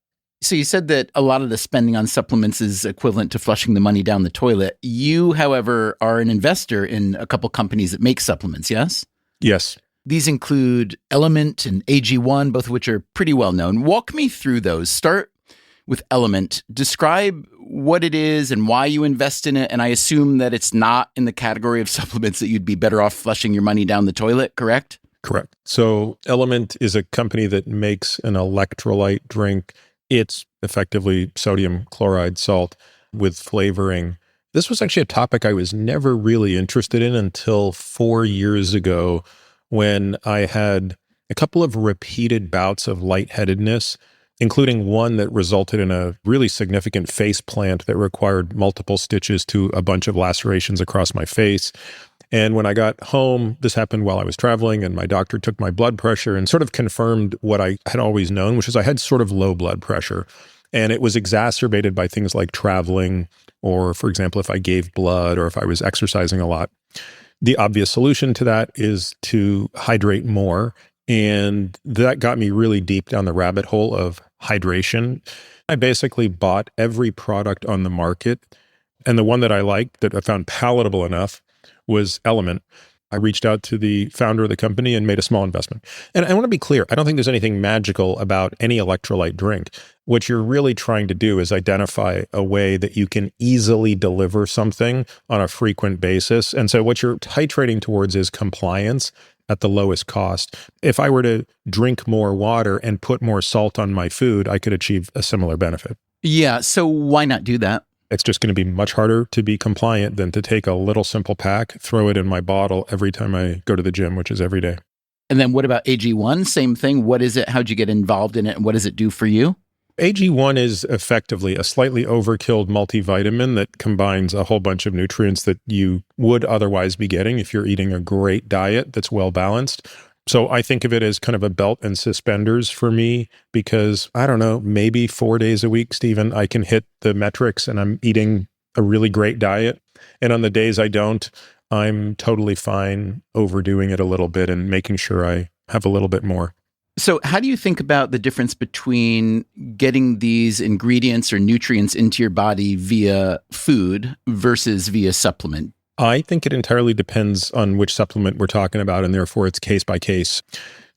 So you said that a lot of the spending on supplements is equivalent to flushing the money down the toilet. You, however, are an investor in a couple companies that make supplements, yes? Yes. These include Element and AG1, both of which are pretty well known. Walk me through those. Start with Element. Describe what it is and why you invest in it. And I assume that it's not in the category of supplements that you'd be better off flushing your money down the toilet, correct? Correct. So Element is a company that makes an electrolyte drink. It's effectively sodium chloride salt with flavoring. This was actually a topic I was never really interested in until 4 years ago when I had a couple of repeated bouts of lightheadedness, including one that resulted in a really significant face plant that required multiple stitches to a bunch of lacerations across my face. And when I got home, this happened while I was traveling, and my doctor took my blood pressure and sort of confirmed what I had always known, which is I had sort of low blood pressure. And it was exacerbated by things like traveling, or, for example, if I gave blood or if I was exercising a lot. The obvious solution to that is to hydrate more. And that got me really deep down the rabbit hole of hydration. I basically bought every product on the market. And the one that I liked, that I found palatable enough, was Element. I reached out to the founder of the company and made a small investment. And I want to be clear, I don't think there's anything magical about any electrolyte drink. What you're really trying to do is identify a way that you can easily deliver something on a frequent basis. And so what you're titrating towards is compliance at the lowest cost. If I were to drink more water and put more salt on my food, I could achieve a similar benefit. Yeah, so why not do that? It's just going to be much harder to be compliant than to take a little simple pack, throw it in my bottle every time I go to the gym, which is every day. And then what about AG1? Same thing. What is it? How'd you get involved in it? And what does it do for you? AG1 is effectively a slightly overkilled multivitamin that combines a whole bunch of nutrients that you would otherwise be getting if you're eating a great diet that's well balanced. So I think of it as kind of a belt and suspenders for me because, I don't know, maybe 4 days a week, Stephen, I can hit the metrics and I'm eating a really great diet. And on the days I don't, I'm totally fine overdoing it a little bit and making sure I have a little bit more. So how do you think about the difference between getting these ingredients or nutrients into your body via food versus via supplement? I think it entirely depends on which supplement we're talking about, and therefore it's case by case.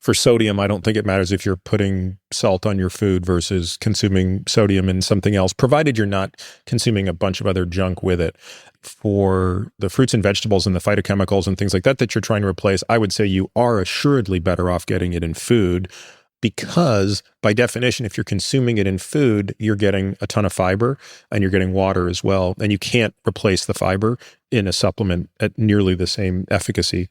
For sodium, I don't think it matters if you're putting salt on your food versus consuming sodium in something else, provided you're not consuming a bunch of other junk with it. For the fruits and vegetables and the phytochemicals and things like that that you're trying to replace, I would say you are assuredly better off getting it in food because, by definition, if you're consuming it in food, you're getting a ton of fiber and you're getting water as well. And you can't replace the fiber in a supplement at nearly the same efficacy.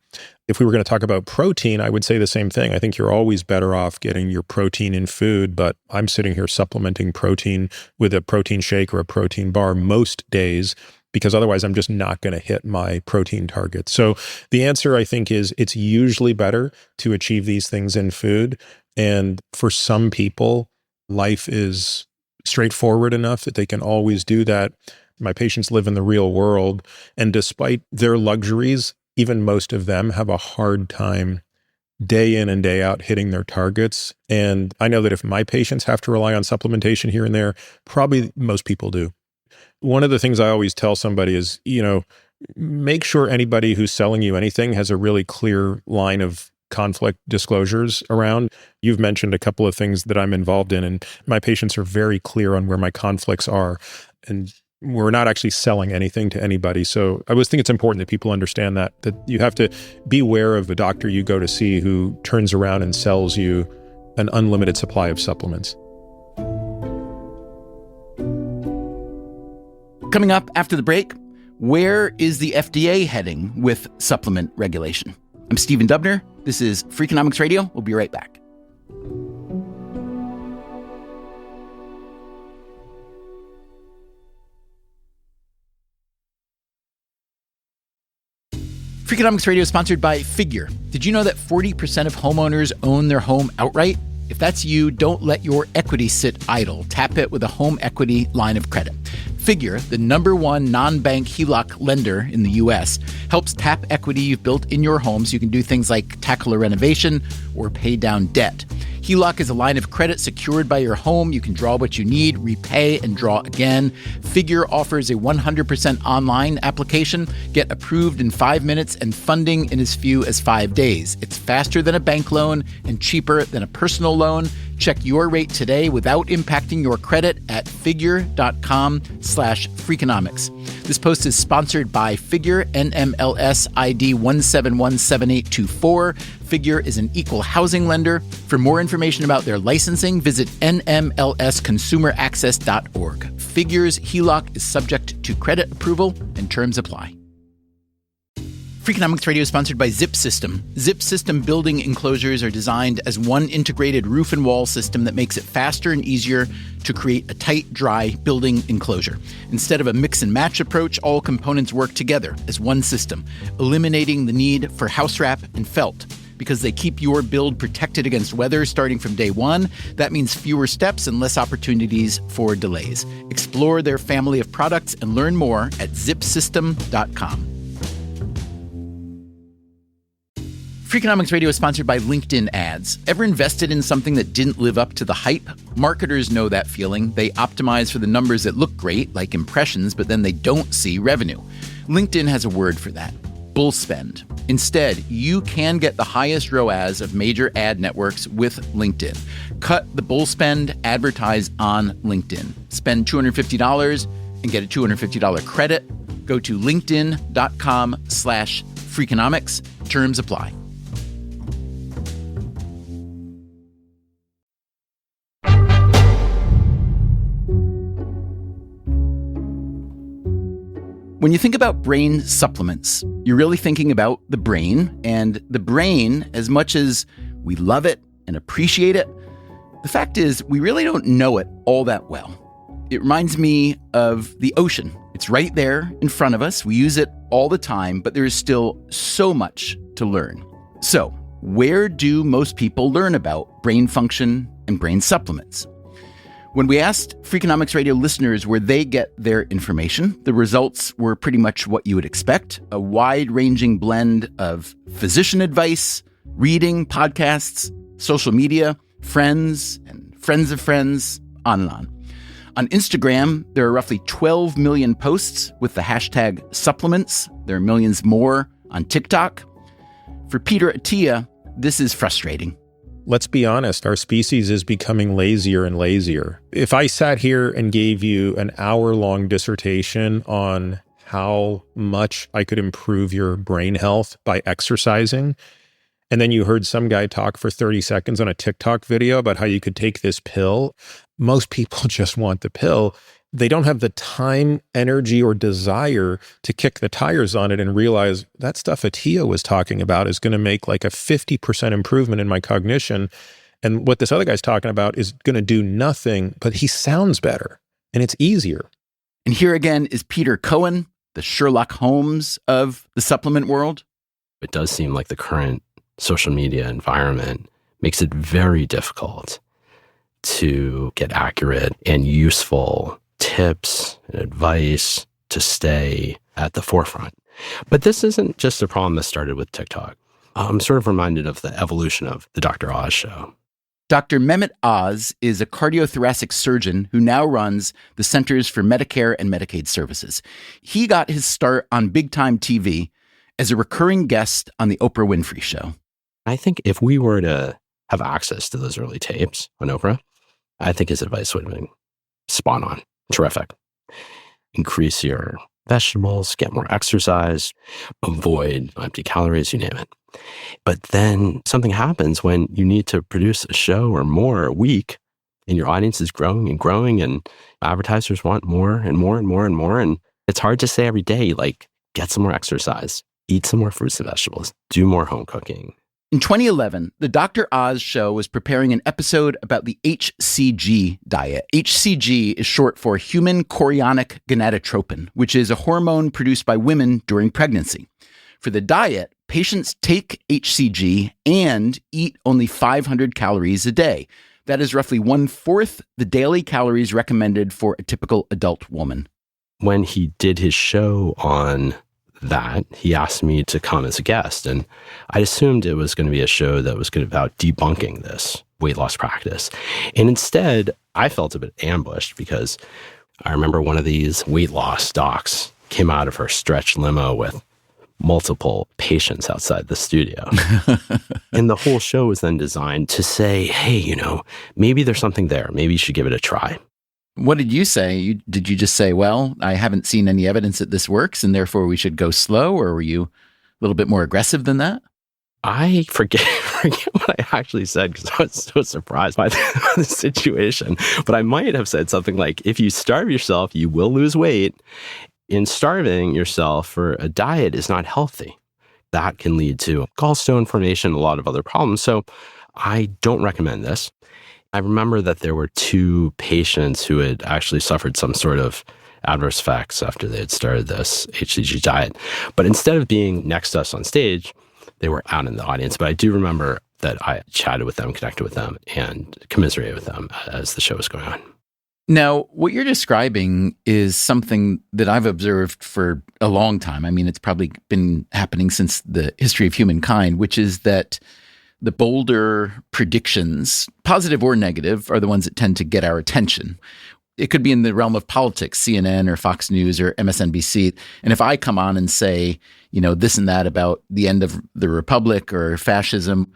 If we were going to talk about protein, I would say the same thing. I think you're always better off getting your protein in food, but I'm sitting here supplementing protein with a protein shake or a protein bar most days because otherwise I'm just not going to hit my protein target. So the answer, I think, is it's usually better to achieve these things in food. And for some people, life is straightforward enough that they can always do that. My patients live in the real world, and despite their luxuries, even most of them have a hard time day in and day out hitting their targets. And I know that if my patients have to rely on supplementation here and there, probably most people do. One of the things I always tell somebody is, make sure anybody who's selling you anything has a really clear line of conflict disclosures around. You've mentioned a couple of things that I'm involved in, and my patients are very clear on where my conflicts are. And we're not actually selling anything to anybody. So I always think it's important that people understand that you have to be aware of the doctor you go to see who turns around and sells you an unlimited supply of supplements. Coming up after the break, where is the FDA heading with supplement regulation? I'm Stephen Dubner. This is Freakonomics Radio. We'll be right back. Freakonomics Radio is sponsored by Figure. Did you know that 40% of homeowners own their home outright? If that's you, don't let your equity sit idle. Tap it with a home equity line of credit. Figure, the #1 non-bank HELOC lender in the U.S., helps tap equity you've built in your home so you can do things like tackle a renovation or pay down debt. HELOC is a line of credit secured by your home. You can draw what you need, repay, and draw again. Figure offers a 100% online application. Get approved in 5 minutes and funding in as few as 5 days. It's faster than a bank loan and cheaper than a personal loan. Check your rate today without impacting your credit at figure.com/Freakonomics. This post is sponsored by Figure, NMLS ID 1717824. Figure is an equal housing lender. For more information about their licensing, visit nmlsconsumeraccess.org. Figure's HELOC is subject to credit approval and terms apply. Freakonomics Radio is sponsored by Zip System. Zip System building enclosures are designed as one integrated roof and wall system that makes it faster and easier to create a tight, dry building enclosure. Instead of a mix and match approach, all components work together as one system, eliminating the need for house wrap and felt. Because they keep your build protected against weather starting from day one, that means fewer steps and less opportunities for delays. Explore their family of products and learn more at zipsystem.com. Freakonomics Radio is sponsored by LinkedIn Ads. Ever invested in something that didn't live up to the hype? Marketers know that feeling. They optimize for the numbers that look great, like impressions, but then they don't see revenue. LinkedIn has a word for that: bull spend. Instead, you can get the highest ROAS of major ad networks with LinkedIn. Cut the bull spend, advertise on LinkedIn. Spend $250 and get a $250 credit. Go to linkedin.com/Freakonomics. Terms apply. When you think about brain supplements, you're really thinking about the brain, and the brain, as much as we love it and appreciate it, the fact is we really don't know it all that well. It reminds me of the ocean. It's right there in front of us. We use it all the time, but there is still so much to learn. So, where do most people learn about brain function and brain supplements? When we asked Freakonomics Radio listeners where they get their information, the results were pretty much what you would expect: a wide-ranging blend of physician advice, reading, podcasts, social media, friends, and friends of friends, on and on. On Instagram, there are roughly 12 million posts with the hashtag supplements. There are millions more on TikTok. For Peter Attia, this is frustrating. Let's be honest, our species is becoming lazier and lazier. If I sat here and gave you an hour-long dissertation on how much I could improve your brain health by exercising, and then you heard some guy talk for 30 seconds on a TikTok video about how you could take this pill, most people just want the pill. They don't have the time, energy, or desire to kick the tires on it and realize that stuff Attia was talking about is going to make like a 50% improvement in my cognition. And what this other guy's talking about is going to do nothing, but he sounds better and it's easier. And here again is Peter Cohen, the Sherlock Holmes of the supplement world. It does seem like the current social media environment makes it very difficult to get accurate and useful tips and advice to stay at the forefront. But this isn't just a problem that started with TikTok. I'm sort of reminded of the evolution of the Dr. Oz show. Dr. Mehmet Oz is a cardiothoracic surgeon who now runs the Centers for Medicare and Medicaid Services. He got his start on big time TV as a recurring guest on the Oprah Winfrey Show. I think if we were to have access to those early tapes on Oprah, I think his advice would have been spot on. Terrific. Increase your vegetables, get more exercise, avoid empty calories, you name it. But then something happens when you need to produce a show or more a week, and your audience is growing and growing, and advertisers want more and more and more and more. And it's hard to say every day, like, get some more exercise, eat some more fruits and vegetables, do more home cooking. In 2011, the Dr. Oz show was preparing an episode about the HCG diet. HCG is short for human chorionic gonadotropin, which is a hormone produced by women during pregnancy. For the diet, patients take HCG and eat only 500 calories a day. That is roughly 1/4 the daily calories recommended for a typical adult woman. When he did his show on that, he asked me to come as a guest, and I assumed it was going to be a show that was about debunking this weight loss practice. And instead, I felt a bit ambushed because I remember one of these weight loss docs came out of her stretch limo with multiple patients outside the studio. And the whole show was then designed to say, hey, maybe there's something there. Maybe you should give it a try. What did you say? Did you just say, well, I haven't seen any evidence that this works and therefore we should go slow? Or were you a little bit more aggressive than that? I forget what I actually said because I was so surprised by the situation. But I might have said something like, if you starve yourself, you will lose weight. And starving yourself for a diet is not healthy. That can lead to gallstone formation, a lot of other problems. So I don't recommend this. I remember that there were 2 patients who had actually suffered some sort of adverse effects after they had started this HCG diet. But instead of being next to us on stage, they were out in the audience. But I do remember that I chatted with them, connected with them, and commiserated with them as the show was going on. Now, what you're describing is something that I've observed for a long time. I mean, it's probably been happening since the history of humankind, which is that the bolder predictions, positive or negative, are the ones that tend to get our attention. It could be in the realm of politics, CNN or Fox News or MSNBC. And if I come on and say, this and that about the end of the republic or fascism,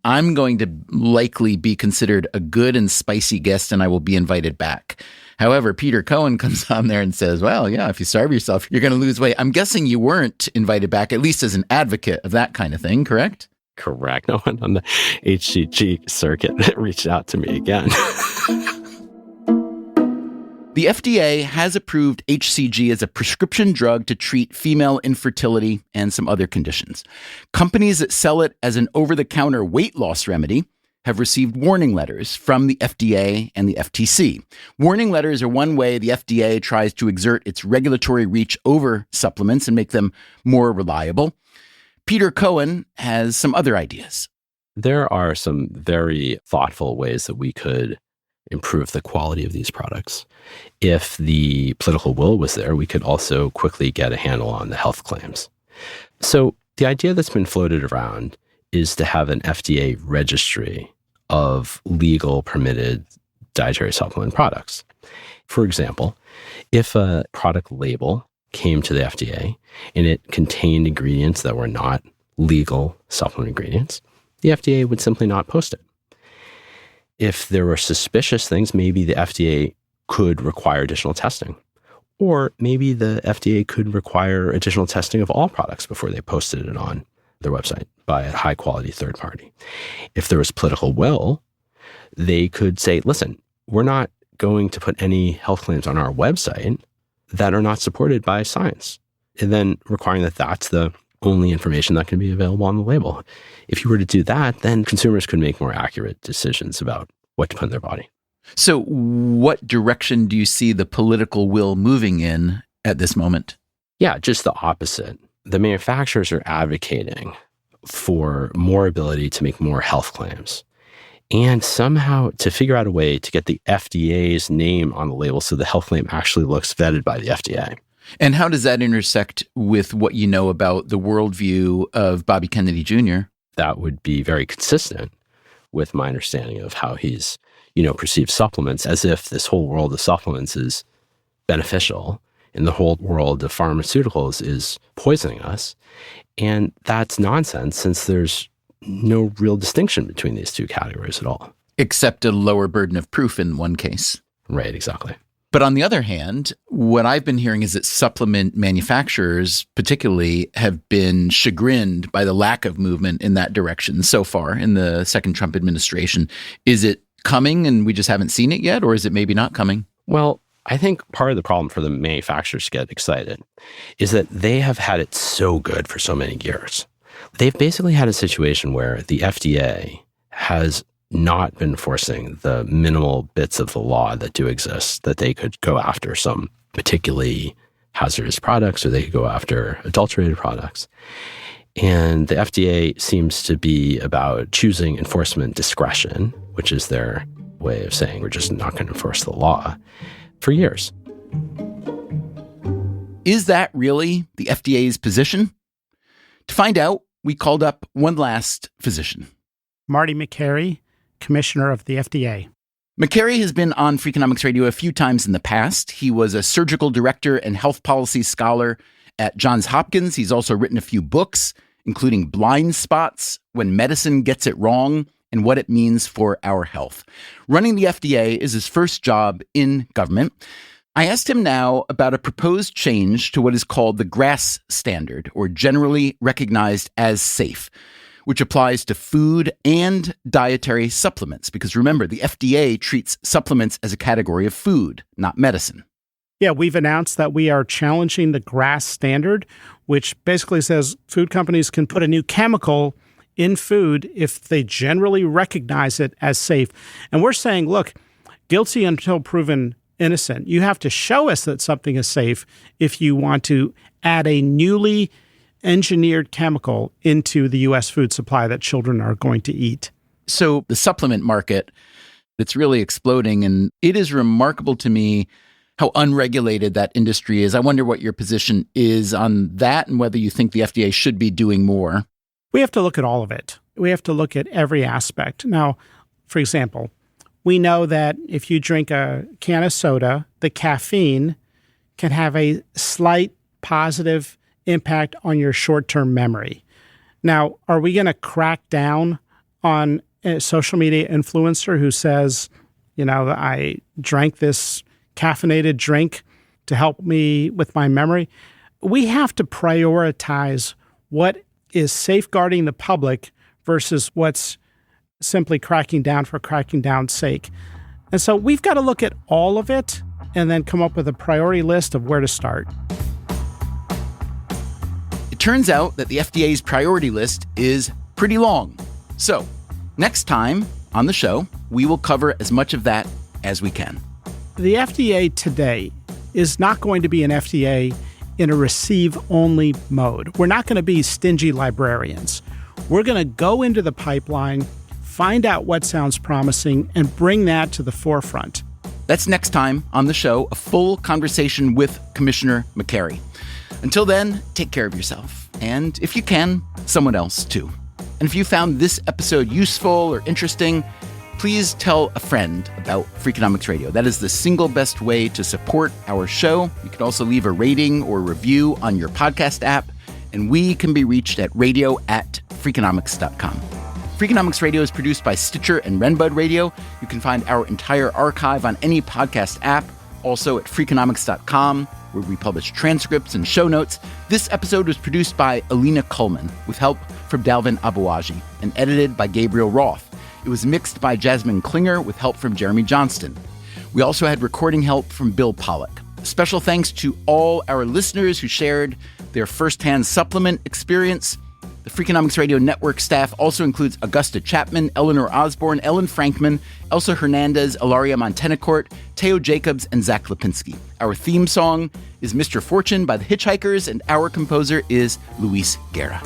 I'm going to likely be considered a good and spicy guest and I will be invited back. However, Peter Cohen comes on there and says, well, yeah, if you starve yourself, you're going to lose weight. I'm guessing you weren't invited back, at least as an advocate of that kind of thing, correct? Correct. No one on the HCG circuit reached out to me again. The FDA has approved HCG as a prescription drug to treat female infertility and some other conditions. Companies that sell it as an over-the-counter weight loss remedy have received warning letters from the FDA and the FTC. Warning letters are one way the FDA tries to exert its regulatory reach over supplements and make them more reliable. Peter Cohen has some other ideas. There are some very thoughtful ways that we could improve the quality of these products. If the political will was there, we could also quickly get a handle on the health claims. So the idea that's been floated around is to have an FDA registry of legal permitted dietary supplement products. For example, if a product label came to the FDA and it contained ingredients that were not legal supplement ingredients, the FDA would simply not post it. If there were suspicious things, maybe the FDA could require additional testing. Or maybe the FDA could require additional testing of all products before they posted it on their website by a high-quality third party. If there was political will, they could say, listen, we're not going to put any health claims on our website that are not supported by science, and then requiring that that's the only information that can be available on the label. If you were to do that, then consumers could make more accurate decisions about what to put in their body. So what direction do you see the political will moving in at this moment? Yeah, just the opposite. The manufacturers are advocating for more ability to make more health claims and somehow to figure out a way to get the FDA's name on the label so the health claim actually looks vetted by the FDA. And how does that intersect with what you know about the worldview of Bobby Kennedy Jr.? That would be very consistent with my understanding of how he's, perceived supplements, as if this whole world of supplements is beneficial and the whole world of pharmaceuticals is poisoning us. And that's nonsense, since there's no real distinction between these two categories at all. Except a lower burden of proof in one case. Right, exactly. But on the other hand, what I've been hearing is that supplement manufacturers particularly have been chagrined by the lack of movement in that direction so far in the second Trump administration. Is it coming and we just haven't seen it yet, or is it maybe not coming? Well, I think part of the problem for the manufacturers to get excited is that they have had it so good for so many years. They've basically had a situation where the FDA has not been enforcing the minimal bits of the law that do exist, that they could go after some particularly hazardous products or they could go after adulterated products. And the FDA seems to be about choosing enforcement discretion, which is their way of saying we're just not going to enforce the law, for years. Is that really the FDA's position? To find out, we called up one last physician. Marty Makary, Commissioner of the FDA. Makary has been on Freakonomics Radio a few times in the past. He was a surgical director and health policy scholar at Johns Hopkins. He's also written a few books, including Blind Spots, When Medicine Gets It Wrong, and What It Means for Our Health. Running the FDA is his first job in government. I asked him now about a proposed change to what is called the GRAS standard, or generally recognized as safe, which applies to food and dietary supplements. Because remember, the FDA treats supplements as a category of food, not medicine. Yeah, we've announced that we are challenging the GRAS standard, which basically says food companies can put a new chemical in food if they generally recognize it as safe. And we're saying, look, guilty until proven innocent. You have to show us that something is safe if you want to add a newly engineered chemical into the U.S. food supply that children are going to eat. So the supplement market, it's really exploding, and it is remarkable to me how unregulated that industry is. I wonder what your position is on that and whether you think the FDA should be doing more. We have to look at all of it. We have to look at every aspect. Now, for example, we know that if you drink a can of soda, the caffeine can have a slight positive impact on your short-term memory. Now, are we going to crack down on a social media influencer who says, I drank this caffeinated drink to help me with my memory? We have to prioritize what is safeguarding the public versus what's simply cracking down for cracking down's sake. And so we've got to look at all of it and then come up with a priority list of where to start. It turns out that the FDA's priority list is pretty long. So next time on the show, we will cover as much of that as we can. The FDA today is not going to be an FDA in a receive-only mode. We're not going to be stingy librarians. We're going to go into the pipeline, find out what sounds promising, and bring that to the forefront. That's next time on the show, a full conversation with Commissioner Makary. Until then, take care of yourself. And if you can, someone else too. And if you found this episode useful or interesting, please tell a friend about Freakonomics Radio. That is the single best way to support our show. You can also leave a rating or review on your podcast app, and we can be reached at radio@freakonomics.com. Freakonomics Radio is produced by Stitcher and Renbud Radio. You can find our entire archive on any podcast app, also at freakonomics.com, where we publish transcripts and show notes. This episode was produced by Alina Kullman, with help from Dalvin Abuaji, and edited by Gabriel Roth. It was mixed by Jasmine Klinger with help from Jeremy Johnston. We also had recording help from Bill Pollack. Special thanks to all our listeners who shared their firsthand supplement experience. The Freakonomics Radio Network staff also includes Augusta Chapman, Eleanor Osborne, Ellen Frankman, Elsa Hernandez, Ilaria Montenacourt, Teo Jacobs, and Zach Lipinski. Our theme song is Mr. Fortune by the Hitchhikers, and our composer is Luis Guerra.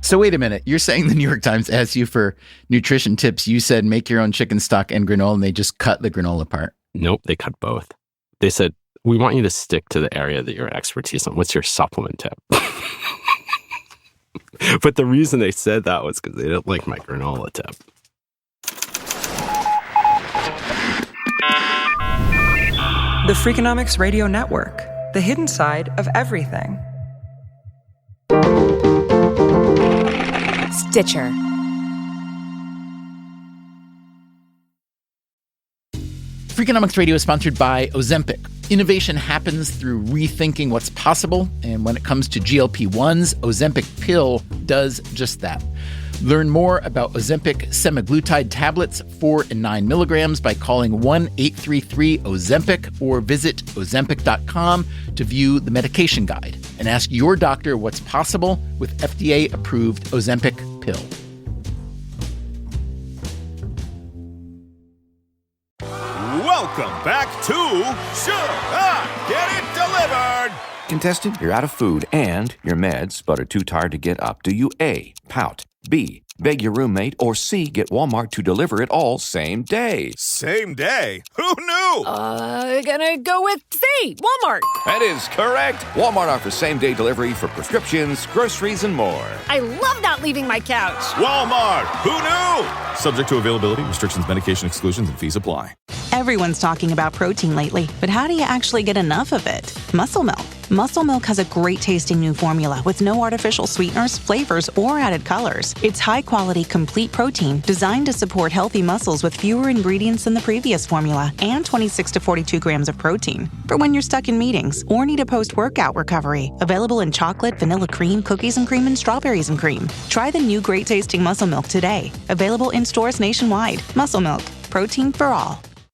So wait a minute, you're saying the New York Times asked you for nutrition tips. You said make your own chicken stock and granola, and they just cut the granola part. Nope, they cut both. They said, we want you to stick to the area that your expertise on. What's your supplement tip? But the reason they said that was because they didn't like my granola tip. The Freakonomics Radio Network, the hidden side of everything. Stitcher. Freakonomics Radio is sponsored by Ozempic. Innovation happens through rethinking what's possible, and when it comes to GLP-1s, Ozempic Pill does just that. Learn more about Ozempic semaglutide tablets, 4 and 9 milligrams, by calling 1-833-OZEMPIC or visit Ozempic.com to view the medication guide and ask your doctor what's possible with FDA-approved Ozempic Pill. Welcome back to Should I Get It Delivered? Contestant, you're out of food and your meds, but are too tired to get up. Do you A, pout, B, beg your roommate, or C, get Walmart to deliver it all same day? Same day? Who knew? Gonna go with C, Walmart. That is correct. Walmart offers same-day delivery for prescriptions, groceries, and more. I love not leaving my couch. Walmart. Who knew? Subject to availability, restrictions, medication exclusions, and fees apply. Everyone's talking about protein lately, but how do you actually get enough of it? Muscle Milk. Muscle Milk has a great tasting new formula with no artificial sweeteners, flavors, or added colors. It's high-quality, complete protein designed to support healthy muscles with fewer ingredients than the previous formula and 26 to 42 grams of protein for when you're stuck in meetings or need a post-workout recovery. Available in chocolate, vanilla cream, cookies and cream, and strawberries and cream. Try the new great tasting Muscle Milk today. Available in stores nationwide. Muscle Milk. Protein for all.